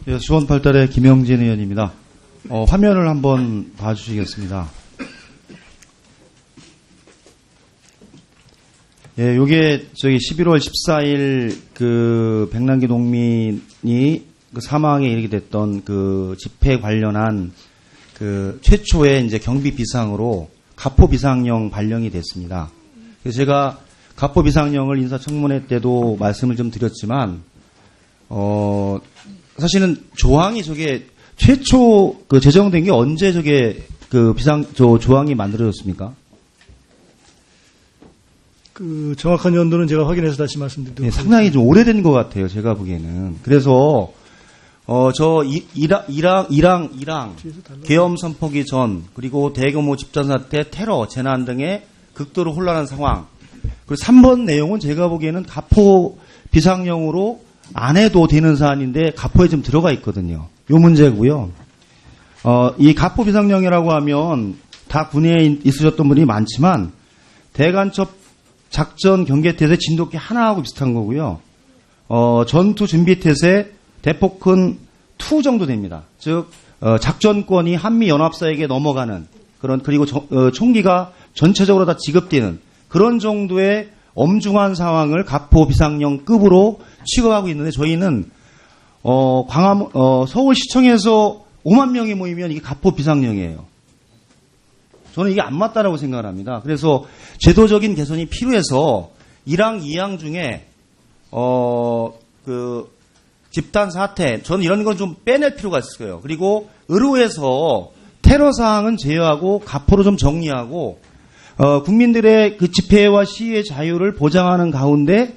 예, 수원 8달의 김영진 의원입니다. 화면을 한번 봐주시겠습니다. 예, 요게 저기 11월 14일 그 백남기 농민이 그 사망에 이르게 됐던 그 집회 관련한 그 최초의 이제 경비 비상으로 가포 비상령 발령이 됐습니다. 그래서 제가 가포 비상령을 인사청문회 때도 말씀을 좀 드렸지만, 사실은 조항이 저게 최초 그 제정된 게 언제 저게 그 조항이 만들어졌습니까? 그 정확한 연도는 제가 확인해서 다시 말씀드리도록 네, 상당히 좀 오래된 것 같아요. 제가 보기에는. 그래서 저 이랑 계엄 선포기 전, 그리고 대규모 집단 사태, 테러, 재난 등의 극도로 혼란한 상황. 그리고 3번 내용은 제가 보기에는 가포 비상령으로 안 해도 되는 사안인데 가포에 좀 들어가 있거든요. 요 문제고요. 이 가포 비상령이라고 하면 다 군에 있으셨던 분이 많지만 대간첩 작전 경계태세 진돗개 하나하고 비슷한 거고요. 전투 준비태세 대폭큰 2 정도 됩니다. 즉 작전권이 한미연합사에게 넘어가는 그런, 그리고 총기가 전체적으로 다 지급되는 그런 정도의 엄중한 상황을 가포 비상령급으로 취급하고 있는데, 저희는 서울시청에서 5만 명이 모이면 이게 가포 비상령이에요. 저는 이게 안 맞다라고 생각을 합니다. 그래서 제도적인 개선이 필요해서 1항, 2항 중에 그 집단 사태, 저는 이런 건 좀 빼낼 필요가 있어요. 그리고 의료에서 테러 사항은 제외하고 가포로 좀 정리하고 국민들의 그 집회와 시위의 자유를 보장하는 가운데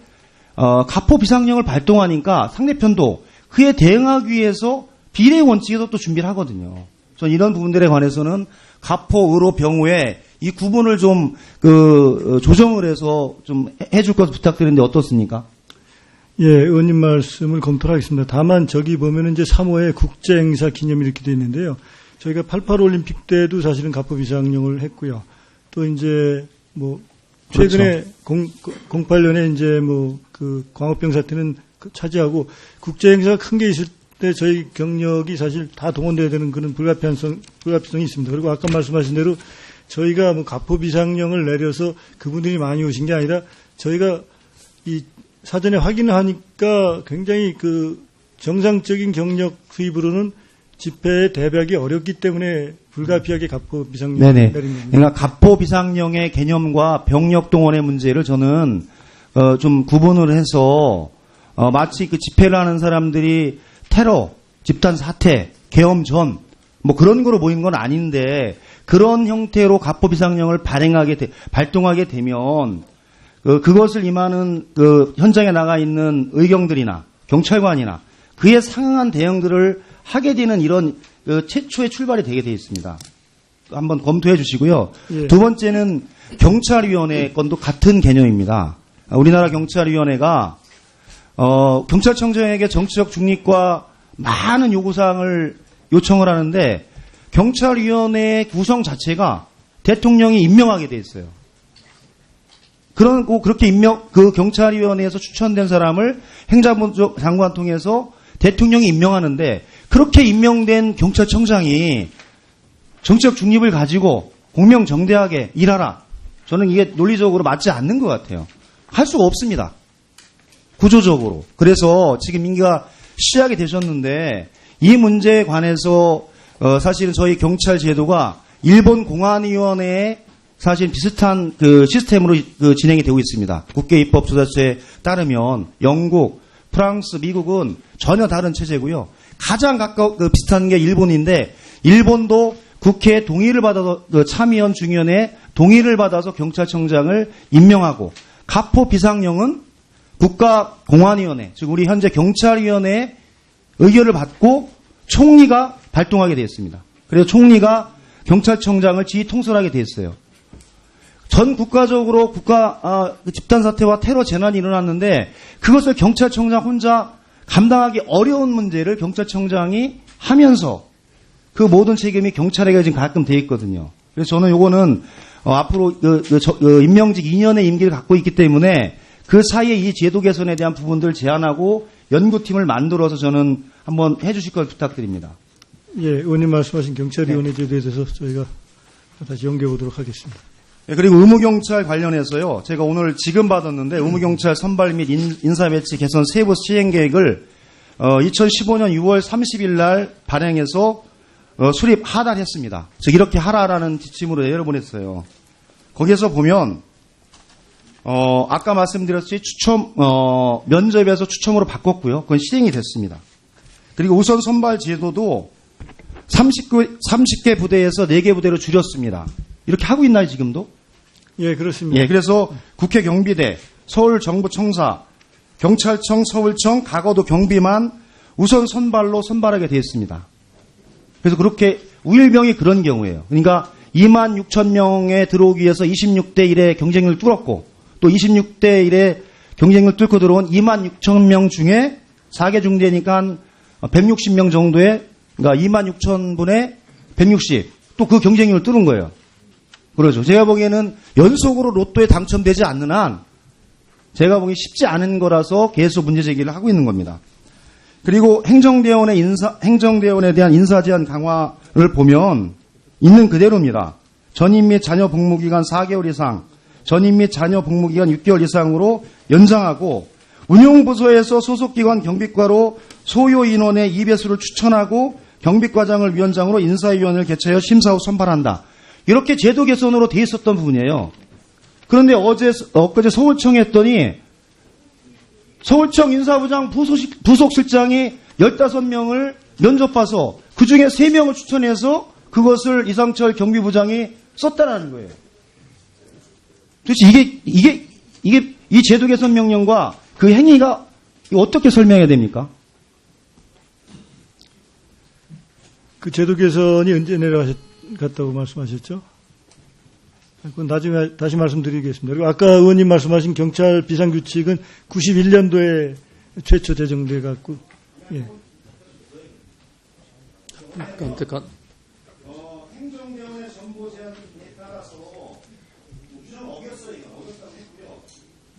가포 비상령을 발동하니까 상대편도 그에 대응하기 위해서 비례 원칙에도 또 준비를 하거든요. 저는 이런 부분들에 관해서는 가포, 의료, 병우에 이 구분을 좀 조정을 해서 좀 해줄 것 부탁드리는데 어떻습니까? 예, 의원님 말씀을 검토를 하겠습니다. 다만 저기 보면은 이제 3호에 국제행사 기념이 이렇게 되어 있는데요. 저희가 88 올림픽 때도 사실은 가포 비상령을 했고요. 또 이제 뭐 최근에 그렇죠. 08년에 이제 뭐 그 광우병 사태는 차지하고 국제행사가 큰 게 있을 때 저희 경력이 사실 다 동원돼야 되는 그런 불가피성이 있습니다. 그리고 아까 말씀하신 대로 저희가 뭐 가포 비상령을 내려서 그분들이 많이 오신 게 아니라 저희가 이 사전에 확인을 하니까 굉장히 그 정상적인 경력 수입으로는 집회에 대비하기 어렵기 때문에 불가피하게 가포 비상령을 내린 겁니다. 그러니까 가포 비상령의 개념과 병력 동원의 문제를 저는 좀 구분을 해서 마치 그 집회를 하는 사람들이 테러, 집단 사태, 계엄 전 뭐 그런 거로 모인 건 아닌데 그런 형태로 가포 비상령을 발동하게 되면 그것을 임하는 그 현장에 나가 있는 의경들이나 경찰관이나 그에 상응한 대응들을 하게 되는 이런 최초의 출발이 되게 되어 있습니다. 한번 검토해 주시고요. 예. 두 번째는 경찰위원회 건도 같은 개념입니다. 우리나라 경찰위원회가 경찰청장에게 정치적 중립과 많은 요구사항을 요청을 하는데 경찰위원회의 구성 자체가 대통령이 임명하게 돼 있어요. 그렇게 그 경찰위원회에서 추천된 사람을 행정부 장관 통해서 대통령이 임명하는데 그렇게 임명된 경찰청장이 정치적 중립을 가지고 공명정대하게 일하라. 저는 이게 논리적으로 맞지 않는 것 같아요. 할 수가 없습니다. 구조적으로. 그래서 지금 임기가 시작이 되셨는데 이 문제에 관해서 사실은 저희 경찰 제도가 일본 공안위원회의 사실 비슷한 그 시스템으로 진행이 되고 있습니다. 국회입법조사처에 따르면 영국, 프랑스, 미국은 전혀 다른 체제고요. 가장 비슷한 게 일본인데 일본도 국회 동의를 받아서 참의원 중의원의 동의를 받아서 경찰청장을 임명하고 가포 비상령은 국가공안위원회, 즉 우리 현재 경찰위원회의 의결을 받고 총리가 발동하게 되어 있습니다. 그래서 총리가 경찰청장을 지휘 통솔하게 되어 있어요. 전 국가적으로 집단 사태와 테러 재난이 일어났는데 그것을 경찰청장 혼자 감당하기 어려운 문제를 경찰청장이 하면서 그 모든 책임이 경찰에게 지금 가끔 돼 있거든요. 그래서 저는 요거는 앞으로 임명직 2년의 임기를 갖고 있기 때문에 그 사이에 이 제도 개선에 대한 부분들을 제안하고 연구팀을 만들어서 저는 한번 해주실 걸 부탁드립니다. 예, 의원님 말씀하신 경찰위원회 제도에 대해서 저희가 다시 연구해 보도록 하겠습니다. 예, 그리고 의무경찰 관련해서요. 제가 오늘 지금 받았는데 의무경찰 선발 및 인사배치 개선 세부 시행계획을 2015년 6월 30일 날 발행해서 수립 하달했습니다. 즉 이렇게 하라라는 지침으로 내려보냈어요. 거기에서 보면 아까 말씀드렸듯이 면접에서 추첨으로 바꿨고요. 그건 시행이 됐습니다. 그리고 우선 선발 제도도 30개 부대에서 4개 부대로 줄였습니다. 이렇게 하고 있나요, 지금도? 예, 그렇습니다. 예, 그래서 국회 경비대, 서울정부청사, 경찰청, 서울청, 가거도 경비만 우선 선발로 선발하게 되어 있습니다. 그래서 그렇게 우일병이 그런 경우예요. 그러니까 2만 6천 명에 들어오기 위해서 26대 1의 경쟁률을 뚫었고 또 26대 1의 경쟁률을 뚫고 들어온 2만 6천 명 중에 4개 중대니까 한 160명 정도의 그러니까 2만 6천 분의 160 또 그 경쟁률을 뚫은 거예요. 그렇죠. 제가 보기에는 연속으로 로또에 당첨되지 않는 한 제가 보기 쉽지 않은 거라서 계속 문제 제기를 하고 있는 겁니다. 그리고 행정대원에 대한 인사 제한 강화를 보면 있는 그대로입니다. 전임 및 자녀 복무기간 4개월 이상, 전임 및 자녀 복무기간 6개월 이상으로 연장하고 운용부서에서 소속기관 경비과로 소요 인원의 2배수를 추천하고 경비과장을 위원장으로 인사위원회를 개최하여 심사 후 선발한다. 이렇게 제도 개선으로 돼 있었던 부분이에요. 그런데 엊그제 서울청에 했더니 서울청 인사부장 부속실장이 15명을 면접 봐서 그중에 3명을 추천해서 그것을 이상철 경비부장이 썼다라는 거예요. 도대체 이게 이 제도 개선 명령과 그 행위가 어떻게 설명해야 됩니까? 그 제도 개선이 언제 내려갔다고 말씀하셨죠? 그건 나중에 다시 말씀드리겠습니다. 그리고 아까 의원님 말씀하신 경찰 비상규칙은 91년도에 최초 제정돼 갖고, 예. 행정대원의 정보 제한에 따라서 규정 어겼어요. 어겼다고 했고요.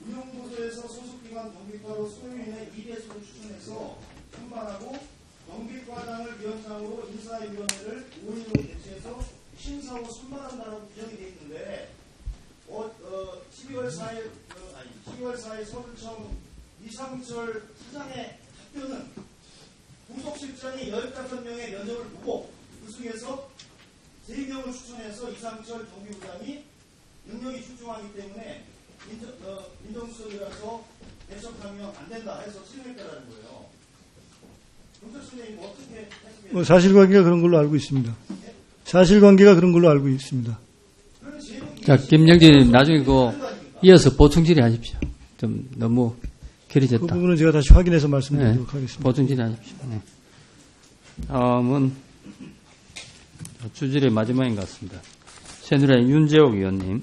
운영부서에서 소속기관 경비과로 소유인의 2배수를 추천해서 선발하고 경비과장을 위원장으로 인사위원회를 5인으로 개최해서 심사 후 선발한다라고 규정이 되어 있는데 12월 4일 서울청 이상철 수장의 답변은 부속실장이 15명의 면접을 보고 그 중에서 3명을 추천해서 이상철 경비부장이 능력이 출중하기 때문에 민정수석이라서 배척하면 안 된다 해서 실행했다라는 거예요. 경찰청장님 어떻게 했습니까? 사실관계가 그런 걸로 알고 있습니다. 사실관계가 그런 걸로 알고 있습니다. 자, 김영진님 나중에 이어서 보충 질의하십시오. 좀 너무 그 길어졌다. 부분은 제가 다시 확인해서 말씀드리도록 하겠습니다. 보충 질의하십시오. 네. 다음은 주질의 마지막인 것 같습니다. 새누리당 윤재옥 의원님.